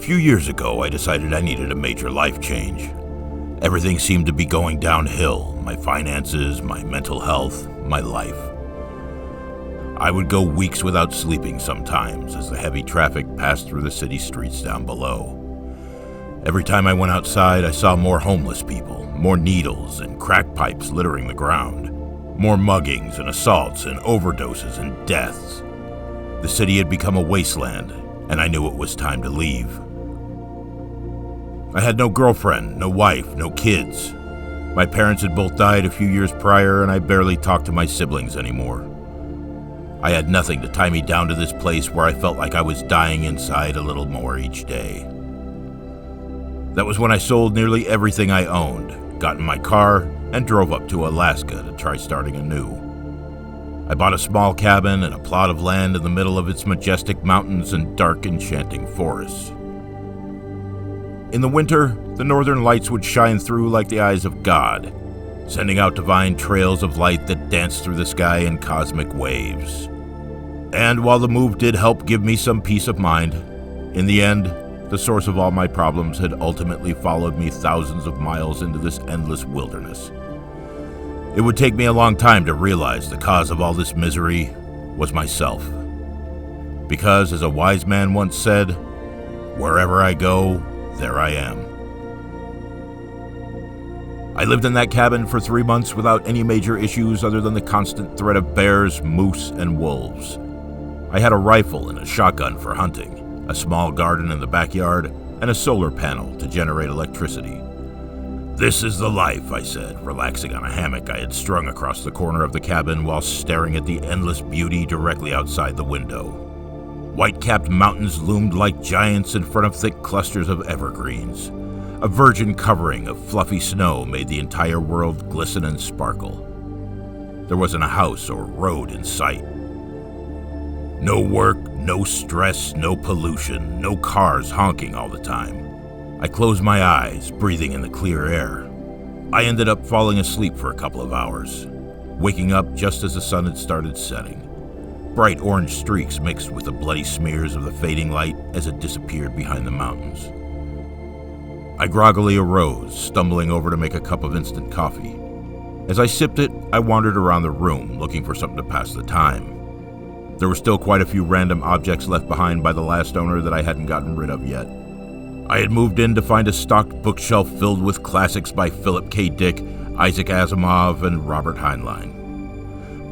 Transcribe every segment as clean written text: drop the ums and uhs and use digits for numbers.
few years ago, I decided I needed a major life change. Everything seemed to be going downhill: my finances, my mental health, my life. I would go weeks without sleeping sometimes as the heavy traffic passed through the city streets down below. Every time I went outside, I saw more homeless people, more needles and crack pipes littering the ground, more muggings and assaults and overdoses and deaths. The city had become a wasteland, and I knew it was time to leave. I had no girlfriend, no wife, no kids. My parents had both died a few years prior, and I barely talked to my siblings anymore. I had nothing to tie me down to this place where I felt like I was dying inside a little more each day. That was when I sold nearly everything I owned, got in my car, and drove up to Alaska to try starting anew. I bought a small cabin and a plot of land in the middle of its majestic mountains and dark, enchanting forests. In the winter, the northern lights would shine through like the eyes of God, sending out divine trails of light that danced through the sky in cosmic waves. And while the move did help give me some peace of mind, in the end, the source of all my problems had ultimately followed me thousands of miles into this endless wilderness. It would take me a long time to realize the cause of all this misery was myself. Because, as a wise man once said, wherever I go, there I am. I lived in that cabin for 3 months without any major issues other than the constant threat of bears, moose, and wolves. I had a rifle and a shotgun for hunting, a small garden in the backyard, and a solar panel to generate electricity. "This is the life," I said, relaxing on a hammock I had strung across the corner of the cabin while staring at the endless beauty directly outside the window. White-capped mountains loomed like giants in front of thick clusters of evergreens. A virgin covering of fluffy snow made the entire world glisten and sparkle. There wasn't a house or road in sight. No work, no stress, no pollution, no cars honking all the time. I closed my eyes, breathing in the clear air. I ended up falling asleep for a couple of hours, waking up just as the sun had started setting. Bright orange streaks mixed with the bloody smears of the fading light as it disappeared behind the mountains. I groggily arose, stumbling over to make a cup of instant coffee. As I sipped it, I wandered around the room, looking for something to pass the time. There were still quite a few random objects left behind by the last owner that I hadn't gotten rid of yet. I had moved in to find a stocked bookshelf filled with classics by Philip K. Dick, Isaac Asimov, and Robert Heinlein.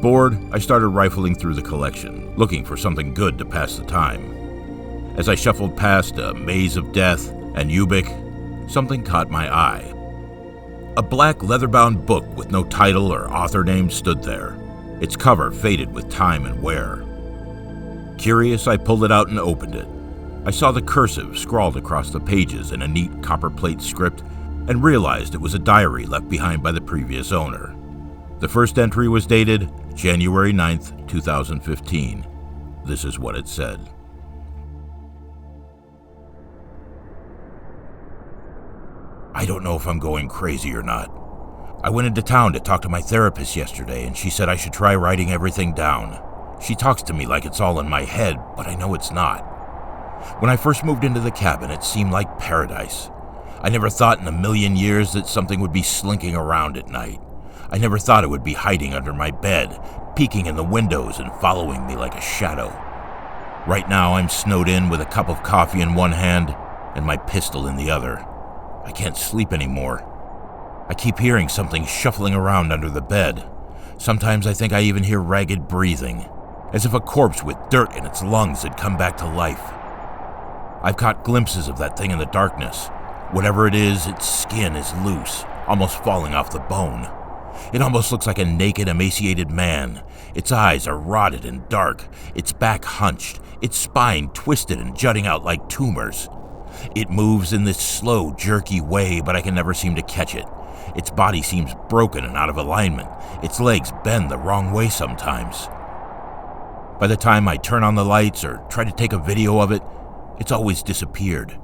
Bored, I started rifling through the collection, looking for something good to pass the time. As I shuffled past A Maze of Death and Ubik, something caught my eye. A black leather-bound book with no title or author name stood there, its cover faded with time and wear. Curious, I pulled it out and opened it. I saw the cursive scrawled across the pages in a neat copperplate script and realized it was a diary left behind by the previous owner. The first entry was dated January 9th, 2015. This is what it said. I don't know if I'm going crazy or not. I went into town to talk to my therapist yesterday, and she said I should try writing everything down. She talks to me like it's all in my head, but I know it's not. When I first moved into the cabin, it seemed like paradise. I never thought in a million years that something would be slinking around at night. I never thought it would be hiding under my bed, peeking in the windows and following me like a shadow. Right now, I'm snowed in with a cup of coffee in one hand and my pistol in the other. I can't sleep anymore. I keep hearing something shuffling around under the bed. Sometimes I think I even hear ragged breathing, as if a corpse with dirt in its lungs had come back to life. I've caught glimpses of that thing in the darkness. Whatever it is, its skin is loose, almost falling off the bone. It almost looks like a naked, emaciated man. Its eyes are rotted and dark, its back hunched, its spine twisted and jutting out like tumors. It moves in this slow, jerky way, but I can never seem to catch it. Its body seems broken and out of alignment. Its legs bend the wrong way sometimes. By the time I turn on the lights or try to take a video of it, it's always disappeared.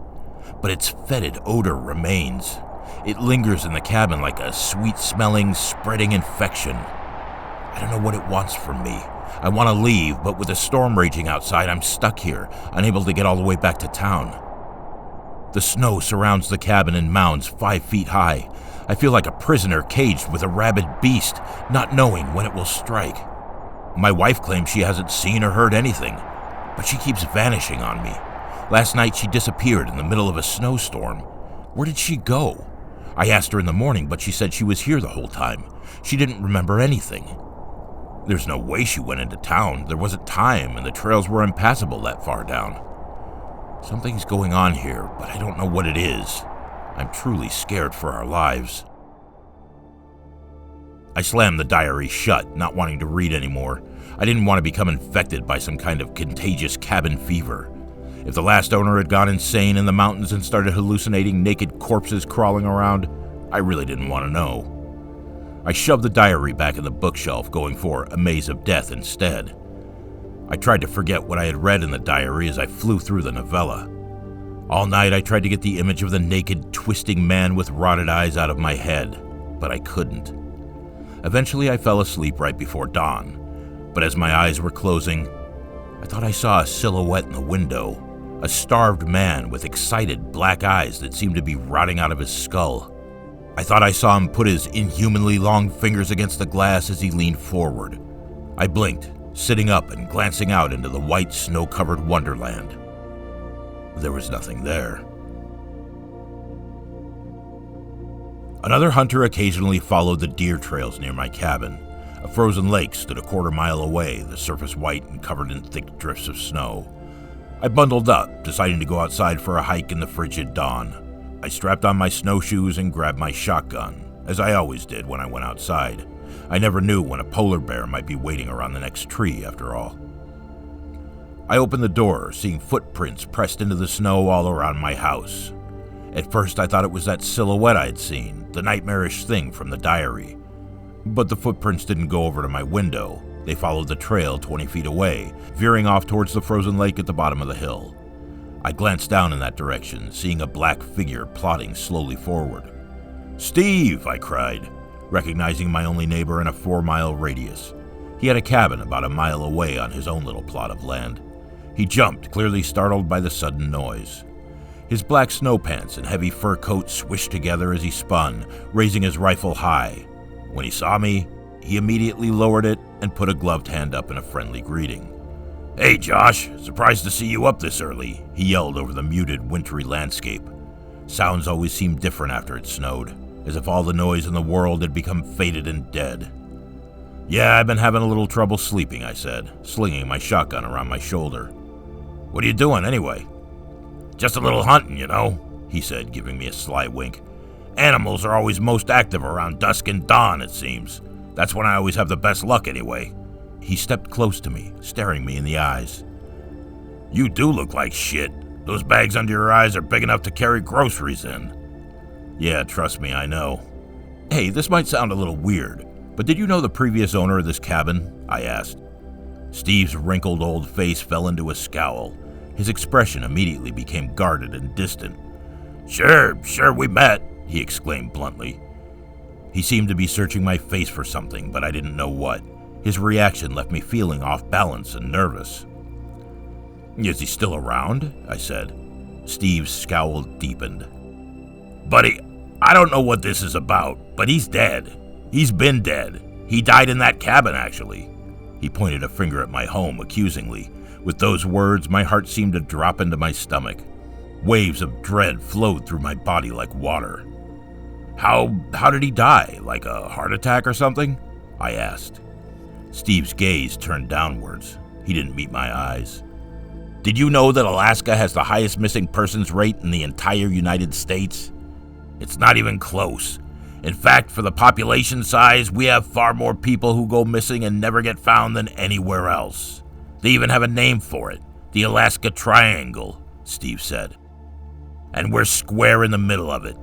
But its fetid odor remains. It lingers in the cabin like a sweet-smelling, spreading infection. I don't know what it wants from me. I want to leave, but with a storm raging outside, I'm stuck here, unable to get all the way back to town. The snow surrounds the cabin in mounds 5 feet high. I feel like a prisoner caged with a rabid beast, not knowing when it will strike. My wife claims she hasn't seen or heard anything, but she keeps vanishing on me. Last night she disappeared in the middle of a snowstorm. Where did she go? I asked her in the morning, but she said she was here the whole time. She didn't remember anything. There's no way she went into town. There wasn't time, and the trails were impassable that far down. Something's going on here, but I don't know what it is. I'm truly scared for our lives. I slammed the diary shut, not wanting to read anymore. I didn't want to become infected by some kind of contagious cabin fever. If the last owner had gone insane in the mountains and started hallucinating naked corpses crawling around, I really didn't want to know. I shoved the diary back in the bookshelf, going for A Maze of Death instead. I tried to forget what I had read in the diary as I flew through the novella. All night I tried to get the image of the naked, twisting man with rotted eyes out of my head, but I couldn't. Eventually I fell asleep right before dawn, but as my eyes were closing, I thought I saw a silhouette in the window, a starved man with excited black eyes that seemed to be rotting out of his skull. I thought I saw him put his inhumanly long fingers against the glass as he leaned forward. I blinked, sitting up and glancing out into the white, snow-covered wonderland. There was nothing there. Another hunter occasionally followed the deer trails near my cabin. A frozen lake stood a quarter mile away, the surface white and covered in thick drifts of snow. I bundled up, deciding to go outside for a hike in the frigid dawn. I strapped on my snowshoes and grabbed my shotgun, as I always did when I went outside. I never knew when a polar bear might be waiting around the next tree, after all. I opened the door, seeing footprints pressed into the snow all around my house. At first I thought it was that silhouette I had seen, the nightmarish thing from the diary. But the footprints didn't go over to my window. They followed the trail 20 feet away, veering off towards the frozen lake at the bottom of the hill. I glanced down in that direction, seeing a black figure plodding slowly forward. "Steve!" I cried, recognizing my only neighbor in a 4-mile radius. He had a cabin about a mile away on his own little plot of land. He jumped, clearly startled by the sudden noise. His black snow pants and heavy fur coat swished together as he spun, raising his rifle high. When he saw me, he immediately lowered it and put a gloved hand up in a friendly greeting. "Hey, Josh, surprised to see you up this early," he yelled over the muted, wintry landscape. Sounds always seemed different after it snowed, as if all the noise in the world had become faded and dead. "Yeah, I've been having a little trouble sleeping," I said, slinging my shotgun around my shoulder. "What are you doing, anyway?" "Just a little hunting, you know," he said, giving me a sly wink. "Animals are always most active around dusk and dawn, it seems. That's when I always have the best luck, anyway." He stepped close to me, staring me in the eyes. "You do look like shit. Those bags under your eyes are big enough to carry groceries in." "Yeah, trust me, I know." "Hey, this might sound a little weird, but did you know the previous owner of this cabin?" I asked. Steve's wrinkled old face fell into a scowl. His expression immediately became guarded and distant. Sure, we met," he exclaimed bluntly. He seemed to be searching my face for something, but I didn't know what. His reaction left me feeling off balance and nervous. "Is he still around?" I said. Steve's scowl deepened. "Buddy, I don't know what this is about, but he's dead. He's been dead. He died in that cabin, actually." He pointed a finger at my home accusingly. With those words, my heart seemed to drop into my stomach. Waves of dread flowed through my body like water. How did he die? Like a heart attack or something?" I asked. Steve's gaze turned downwards. He didn't meet my eyes. "Did you know that Alaska has the highest missing persons rate in the entire United States? It's not even close. In fact, for the population size, we have far more people who go missing and never get found than anywhere else. They even have a name for it, the Alaska Triangle," Steve said. "And we're square in the middle of it."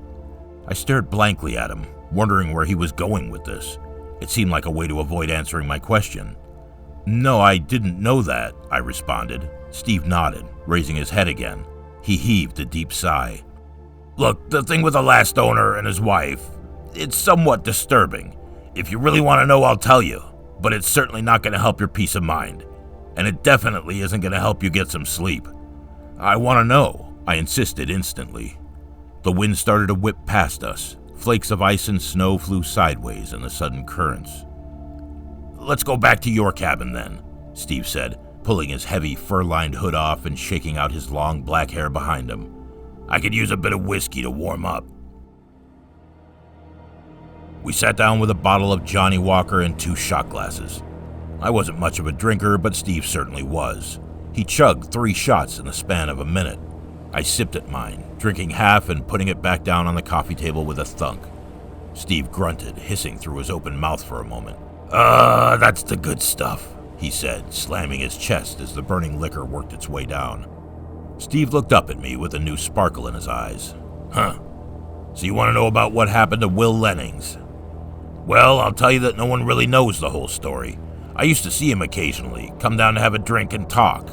I stared blankly at him, wondering where he was going with this. It seemed like a way to avoid answering my question. "No, I didn't know that," I responded. Steve nodded, raising his head again. He heaved a deep sigh. "Look, the thing with the last owner and his wife, it's somewhat disturbing. If you really want to know, I'll tell you, but it's certainly not going to help your peace of mind. And it definitely isn't going to help you get some sleep." "I want to know," I insisted instantly. The wind started to whip past us. Flakes of ice and snow flew sideways in the sudden currents. "Let's go back to your cabin then," Steve said, pulling his heavy fur-lined hood off and shaking out his long black hair behind him. "I could use a bit of whiskey to warm up." We sat down with a bottle of Johnny Walker and 2 shot glasses. I wasn't much of a drinker, but Steve certainly was. He chugged 3 shots in the span of a minute. I sipped at mine, drinking half and putting it back down on the coffee table with a thunk. Steve grunted, hissing through his open mouth for a moment. That's the good stuff," he said, slamming his chest as the burning liquor worked its way down. Steve looked up at me with a new sparkle in his eyes. "Huh. So you want to know about what happened to Will Lennings? Well, I'll tell you that no one really knows the whole story. I used to see him occasionally, come down to have a drink and talk.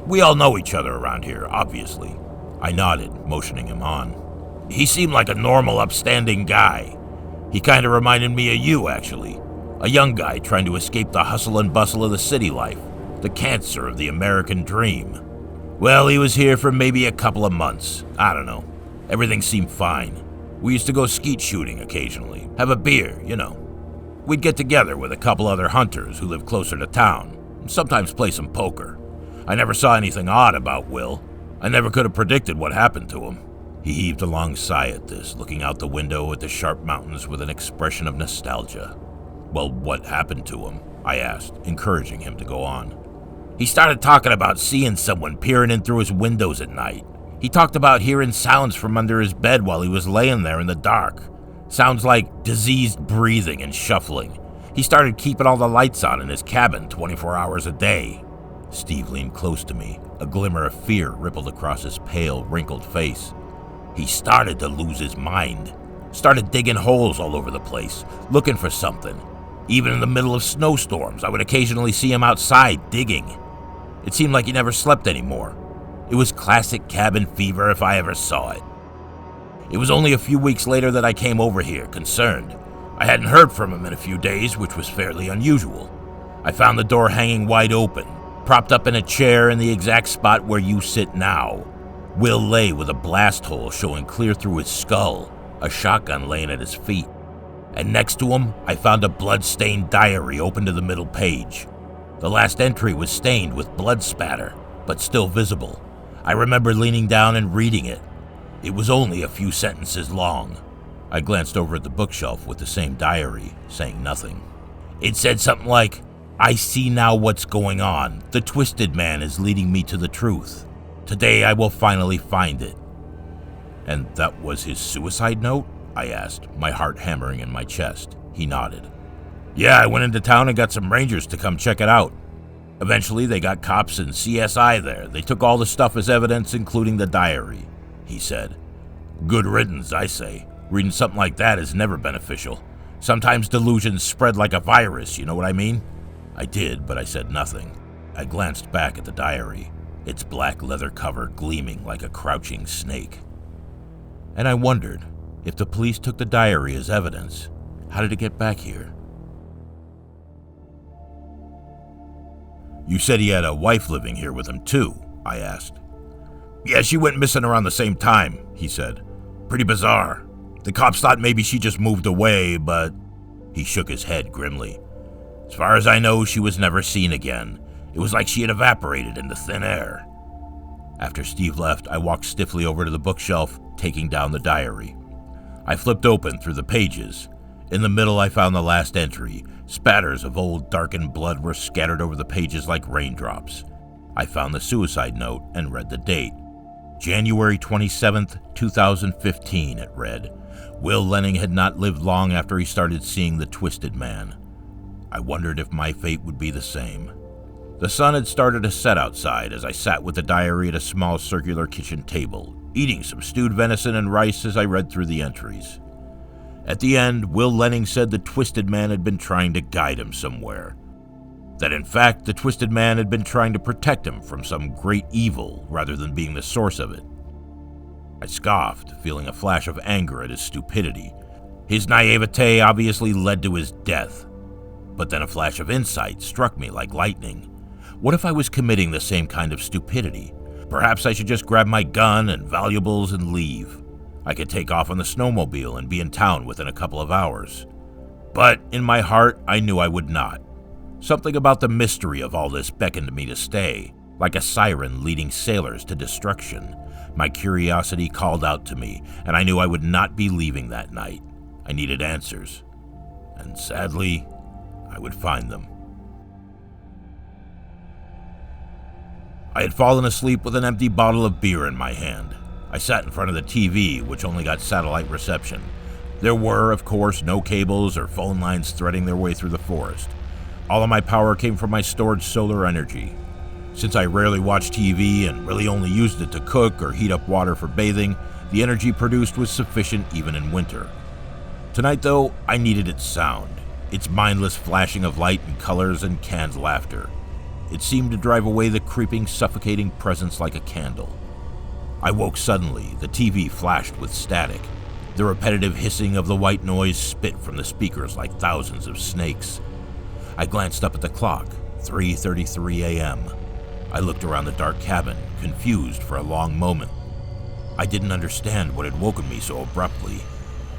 We all know each other around here, obviously." I nodded, motioning him on. "He seemed like a normal, upstanding guy. He kind of reminded me of you, actually. A young guy trying to escape the hustle and bustle of the city life, the cancer of the American dream. Well, he was here for maybe a couple of months. I don't know. Everything seemed fine. We used to go skeet shooting occasionally, have a beer, you know. We'd get together with a couple other hunters who lived closer to town, and sometimes play some poker. I never saw anything odd about Will. I never could have predicted what happened to him." He heaved a long sigh at this, looking out the window at the sharp mountains with an expression of nostalgia. "Well, what happened to him?" I asked, encouraging him to go on. "He started talking about seeing someone peering in through his windows at night. He talked about hearing sounds from under his bed while he was laying there in the dark. Sounds like diseased breathing and shuffling. He started keeping all the lights on in his cabin 24 hours a day." Steve leaned close to me. A glimmer of fear rippled across his pale, wrinkled face. "He started to lose his mind. Started digging holes all over the place, looking for something. Even in the middle of snowstorms, I would occasionally see him outside digging. It seemed like he never slept anymore. It was classic cabin fever if I ever saw it. It was only a few weeks later that I came over here, concerned. I hadn't heard from him in a few days, which was fairly unusual. I found the door hanging wide open, propped up in a chair in the exact spot where you sit now. Will lay with a blast hole showing clear through his skull, a shotgun laying at his feet. And next to him, I found a blood-stained diary open to the middle page. The last entry was stained with blood spatter, but still visible. I remember leaning down and reading it. It was only a few sentences long. I glanced over at the bookshelf with the same diary, saying nothing. It said something like, "I see now what's going on. The Twisted Man is leading me to the truth. Today I will finally find it." "And that was his suicide note?" I asked, my heart hammering in my chest. He nodded. "Yeah, I went into town and got some rangers to come check it out. Eventually they got cops and CSI there. They took all the stuff as evidence, including the diary," he said. "Good riddance, I say. Reading something like that is never beneficial. Sometimes delusions spread like a virus, you know what I mean?" I did, but I said nothing. I glanced back at the diary, its black leather cover gleaming like a crouching snake. And I wondered, if the police took the diary as evidence, how did it get back here? "You said he had a wife living here with him too," I asked. "Yeah, she went missing around the same time," he said. "Pretty bizarre. The cops thought maybe she just moved away, but..." He shook his head grimly. "As far as I know, she was never seen again. It was like she had evaporated into thin air." After Steve left, I walked stiffly over to the bookshelf, taking down the diary. I flipped open through the pages. In the middle, I found the last entry. Spatters of old, darkened blood were scattered over the pages like raindrops. I found the suicide note and read the date. January 27th, 2015, it read. Will Lenning had not lived long after he started seeing the Twisted Man. I wondered if my fate would be the same. The sun had started to set outside as I sat with the diary at a small circular kitchen table, eating some stewed venison and rice as I read through the entries. At the end, Will Lenning said the Twisted Man had been trying to guide him somewhere. That in fact, the Twisted Man had been trying to protect him from some great evil rather than being the source of it. I scoffed, feeling a flash of anger at his stupidity. His naivete obviously led to his death. But then a flash of insight struck me like lightning. What if I was committing the same kind of stupidity? Perhaps I should just grab my gun and valuables and leave. I could take off on the snowmobile and be in town within a couple of hours. But in my heart, I knew I would not. Something about the mystery of all this beckoned me to stay, like a siren leading sailors to destruction. My curiosity called out to me, and I knew I would not be leaving that night. I needed answers, and sadly, I would find them. I had fallen asleep with an empty bottle of beer in my hand. I sat in front of the TV, which only got satellite reception. There were, of course, no cables or phone lines threading their way through the forest. All of my power came from my stored solar energy. Since I rarely watched TV and really only used it to cook or heat up water for bathing, the energy produced was sufficient even in winter. Tonight, though, I needed its sound, its mindless flashing of light and colors and canned laughter. It seemed to drive away the creeping, suffocating presence like a candle. I woke suddenly. The TV flashed with static. The repetitive hissing of the white noise spit from the speakers like thousands of snakes. I glanced up at the clock, 3:33 a.m. I looked around the dark cabin, confused for a long moment. I didn't understand what had woken me so abruptly.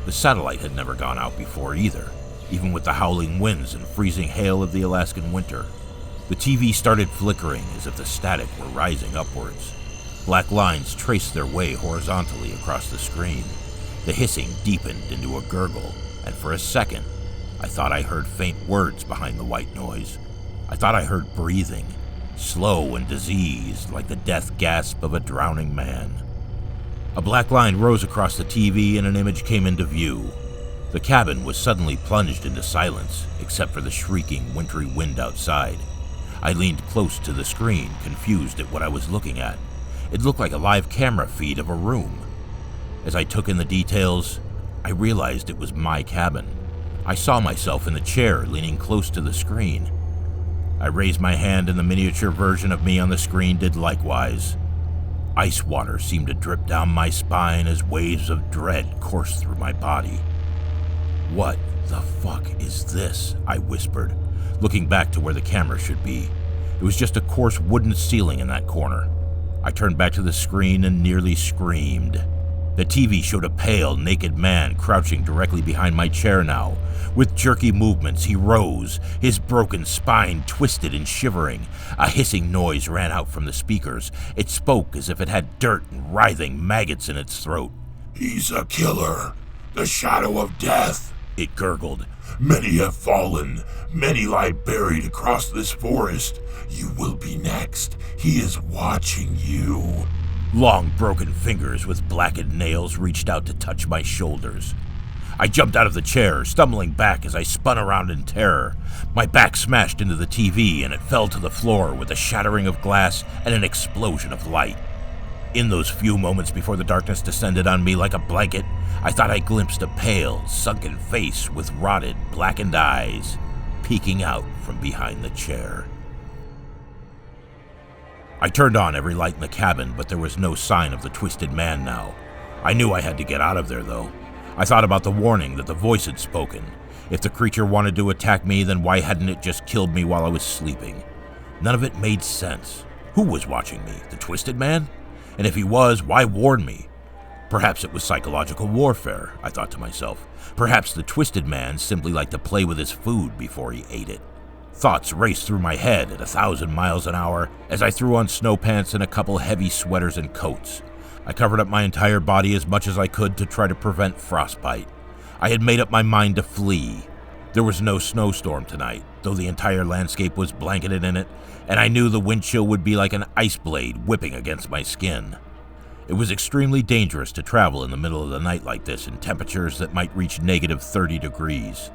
The satellite had never gone out before either, even with the howling winds and freezing hail of the Alaskan winter. The TV started flickering as if the static were rising upwards. Black lines traced their way horizontally across the screen. The hissing deepened into a gurgle, and for a second, I thought I heard faint words behind the white noise. I thought I heard breathing, slow and diseased, like the death gasp of a drowning man. A black line rose across the TV and an image came into view. The cabin was suddenly plunged into silence, except for the shrieking, wintry wind outside. I leaned close to the screen, confused at what I was looking at. It looked like a live camera feed of a room. As I took in the details, I realized it was my cabin. I saw myself in the chair, leaning close to the screen. I raised my hand and the miniature version of me on the screen did likewise. Ice water seemed to drip down my spine as waves of dread coursed through my body. "What the fuck is this?" I whispered, looking back to where the camera should be. It was just a coarse wooden ceiling in that corner. I turned back to the screen and nearly screamed. The TV showed a pale, naked man crouching directly behind my chair now. With jerky movements, he rose, his broken spine twisted and shivering. A hissing noise ran out from the speakers. It spoke as if it had dirt and writhing maggots in its throat. "He's a killer, the shadow of death," it gurgled. "Many have fallen, many lie buried across this forest. You will be next. He is watching you." Long, broken fingers with blackened nails reached out to touch my shoulders. I jumped out of the chair, stumbling back as I spun around in terror. My back smashed into the TV and it fell to the floor with a shattering of glass and an explosion of light. In those few moments before the darkness descended on me like a blanket, I thought I glimpsed a pale, sunken face with rotted, blackened eyes peeking out from behind the chair. I turned on every light in the cabin, but there was no sign of the twisted man now. I knew I had to get out of there, though. I thought about the warning that the voice had spoken. If the creature wanted to attack me, then why hadn't it just killed me while I was sleeping? None of it made sense. Who was watching me? The twisted man? And if he was, why warn me? Perhaps it was psychological warfare, I thought to myself. Perhaps the twisted man simply liked to play with his food before he ate it. Thoughts raced through my head at 1,000 miles an hour as I threw on snow pants and a couple heavy sweaters and coats. I covered up my entire body as much as I could to try to prevent frostbite. I had made up my mind to flee. There was no snowstorm tonight, though the entire landscape was blanketed in it, and I knew the wind chill would be like an ice blade whipping against my skin. It was extremely dangerous to travel in the middle of the night like this in temperatures that might reach negative 30 degrees.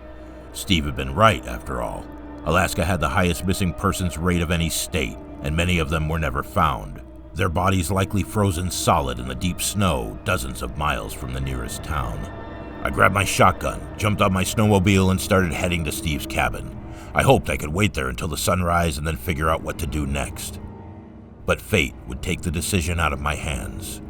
Steve had been right, after all. Alaska had the highest missing persons rate of any state, and many of them were never found. Their bodies likely frozen solid in the deep snow dozens of miles from the nearest town. I grabbed my shotgun, jumped on my snowmobile, and started heading to Steve's cabin. I hoped I could wait there until the sunrise and then figure out what to do next. But fate would take the decision out of my hands.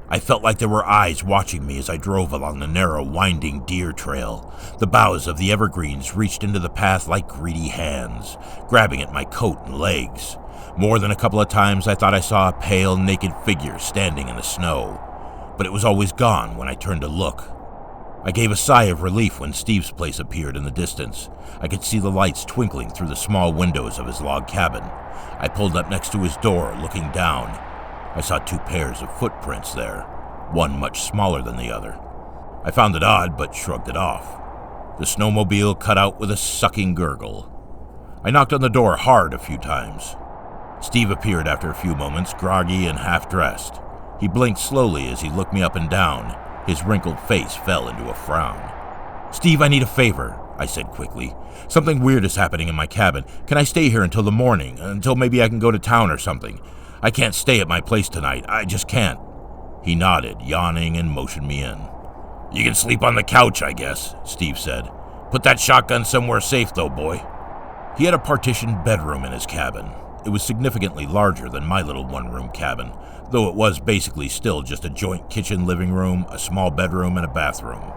I felt like there were eyes watching me as I drove along the narrow, winding deer trail. The boughs of the evergreens reached into the path like greedy hands, grabbing at my coat and legs. More than a couple of times I thought I saw a pale, naked figure standing in the snow. but it was always gone when I turned to look. I gave a sigh of relief when Steve's place appeared in the distance. I could see the lights twinkling through the small windows of his log cabin. I pulled up next to his door, looking down. I saw 2 pairs of footprints there, one much smaller than the other. I found it odd, but shrugged it off. The snowmobile cut out with a sucking gurgle. I knocked on the door hard a few times. Steve appeared after a few moments, groggy and half-dressed. He blinked slowly as he looked me up and down. His wrinkled face fell into a frown. "Steve, I need a favor," I said quickly. "Something weird is happening in my cabin. Can I stay here until the morning, until maybe I can go to town or something? I can't stay at my place tonight. I just can't." He nodded, yawning, and motioned me in. "You can sleep on the couch, I guess," Steve said. "Put that shotgun somewhere safe, though, boy." He had a partitioned bedroom in his cabin. It was significantly larger than my little one-room cabin, though it was basically still just a joint kitchen living room, a small bedroom, and a bathroom.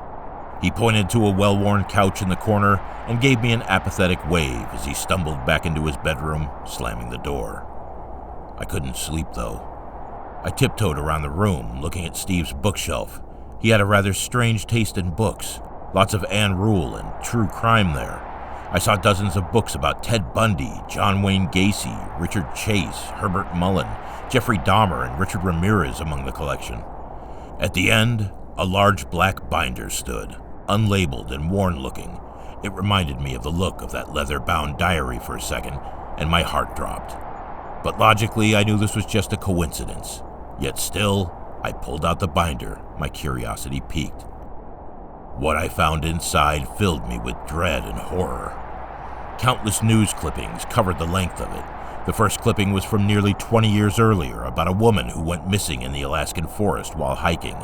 He pointed to a well-worn couch in the corner and gave me an apathetic wave as he stumbled back into his bedroom, slamming the door. I couldn't sleep, though. I tiptoed around the room, looking at Steve's bookshelf. He had a rather strange taste in books, lots of Anne Rule and true crime there. I saw dozens of books about Ted Bundy, John Wayne Gacy, Richard Chase, Herbert Mullen, Jeffrey Dahmer, and Richard Ramirez among the collection. At the end, a large black binder stood, unlabeled and worn-looking. It reminded me of the look of that leather-bound diary for a second, and my heart dropped. But logically, I knew this was just a coincidence. Yet still, I pulled out the binder, my curiosity piqued. What I found inside filled me with dread and horror. Countless news clippings covered the length of it. The first clipping was from nearly 20 years earlier, about a woman who went missing in the Alaskan forest while hiking.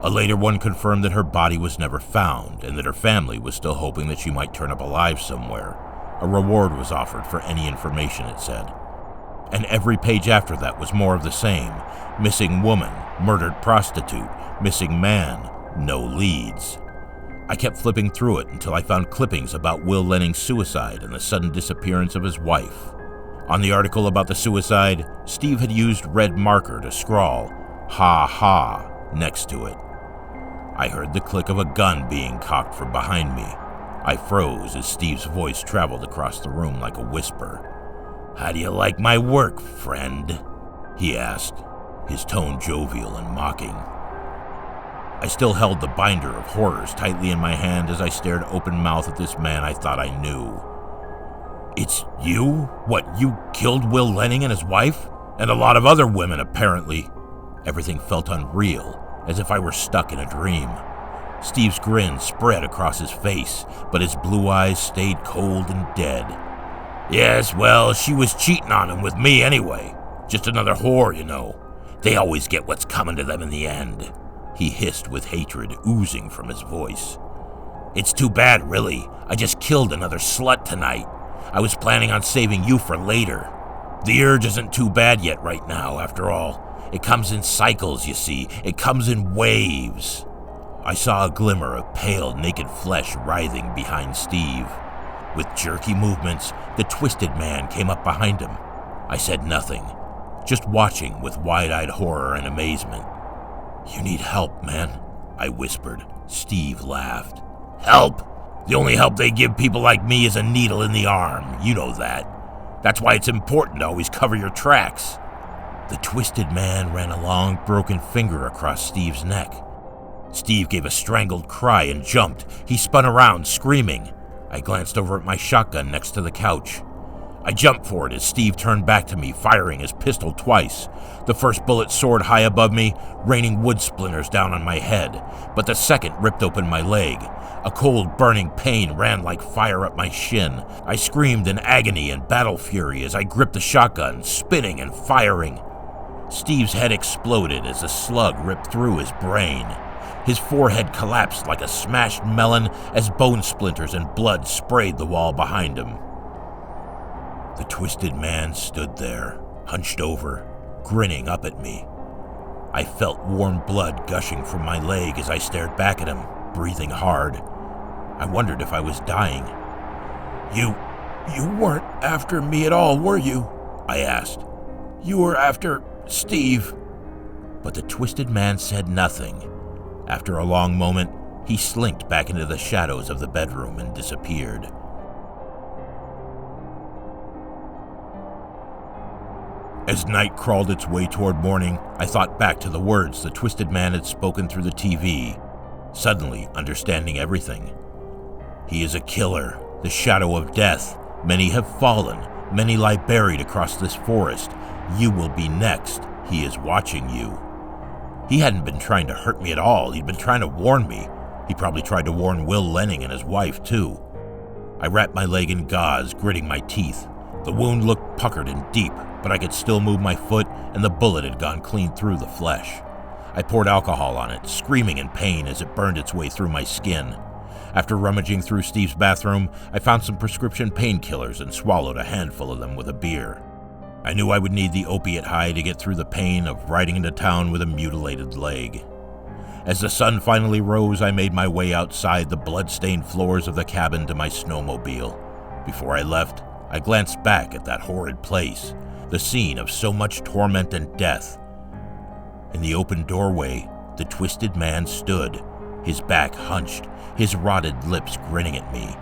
A later one confirmed that her body was never found, and that her family was still hoping that she might turn up alive somewhere. A reward was offered for any information, it said. And every page after that was more of the same. Missing woman, murdered prostitute, missing man, no leads. I kept flipping through it until I found clippings about Will Lenning's suicide and the sudden disappearance of his wife. On the article about the suicide, Steve had used red marker to scrawl, "Ha ha," next to it. I heard the click of a gun being cocked from behind me. I froze as Steve's voice traveled across the room like a whisper. "How do you like my work, friend?" he asked, his tone jovial and mocking. I still held the binder of horrors tightly in my hand as I stared open-mouthed at this man I thought I knew. "It's you? What, you killed Will Lenning and his wife? And a lot of other women, apparently." Everything felt unreal, as if I were stuck in a dream. Steve's grin spread across his face, but his blue eyes stayed cold and dead. "Yes, well, she was cheating on him with me anyway. Just another whore, you know. They always get what's coming to them in the end," he hissed with hatred oozing from his voice. "It's too bad, really. I just killed another slut tonight. I was planning on saving you for later. The urge isn't too bad yet right now, after all. It comes in cycles, you see. It comes in waves." I saw a glimmer of pale, naked flesh writhing behind Steve. With jerky movements, the twisted man came up behind him. I said nothing, just watching with wide-eyed horror and amazement. "You need help, man," I whispered. Steve laughed. "Help? The only help they give people like me is a needle in the arm. You know that. That's why it's important to always cover your tracks." The twisted man ran a long, broken finger across Steve's neck. Steve gave a strangled cry and jumped. He spun around, screaming. I glanced over at my shotgun next to the couch. I jumped for it as Steve turned back to me, firing his pistol twice. The first bullet soared high above me, raining wood splinters down on my head, but the second ripped open my leg. A cold, burning pain ran like fire up my shin. I screamed in agony and battle fury as I gripped the shotgun, spinning and firing. Steve's head exploded as a slug ripped through his brain. His forehead collapsed like a smashed melon as bone splinters and blood sprayed the wall behind him. The twisted man stood there, hunched over, grinning up at me. I felt warm blood gushing from my leg as I stared back at him, breathing hard. I wondered if I was dying. You weren't after me at all, were you?" I asked. "You were after Steve." but the twisted man said nothing. After a long moment, he slinked back into the shadows of the bedroom and disappeared. As night crawled its way toward morning, I thought back to the words the twisted man had spoken through the TV, suddenly understanding everything. He is a killer, the shadow of death. Many have fallen, many lie buried across this forest. You will be next. He is watching you. He hadn't been trying to hurt me at all. He'd been trying to warn me. He probably tried to warn Will Lenning and his wife, too. I wrapped my leg in gauze, gritting my teeth. The wound looked puckered and deep, but I could still move my foot, and the bullet had gone clean through the flesh. I poured alcohol on it, screaming in pain as it burned its way through my skin. After rummaging through Steve's bathroom, I found some prescription painkillers and swallowed a handful of them with a beer. I knew I would need the opiate high to get through the pain of riding into town with a mutilated leg. As the sun finally rose, I made my way outside the blood-stained floors of the cabin to my snowmobile. Before I left, I glanced back at that horrid place, the scene of so much torment and death. In the open doorway, the twisted man stood, his back hunched, his rotted lips grinning at me.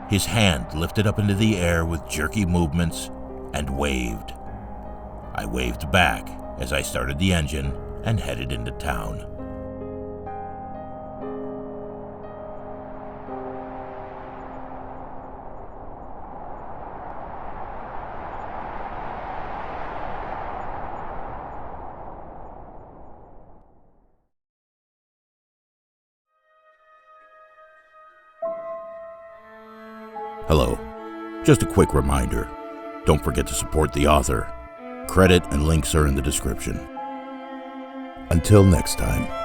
His hand lifted up into the air with jerky movements and waved. I waved back as I started the engine and headed into town. Hello. Just a quick reminder. Don't forget to support the author. Credit and links are in the description. Until next time.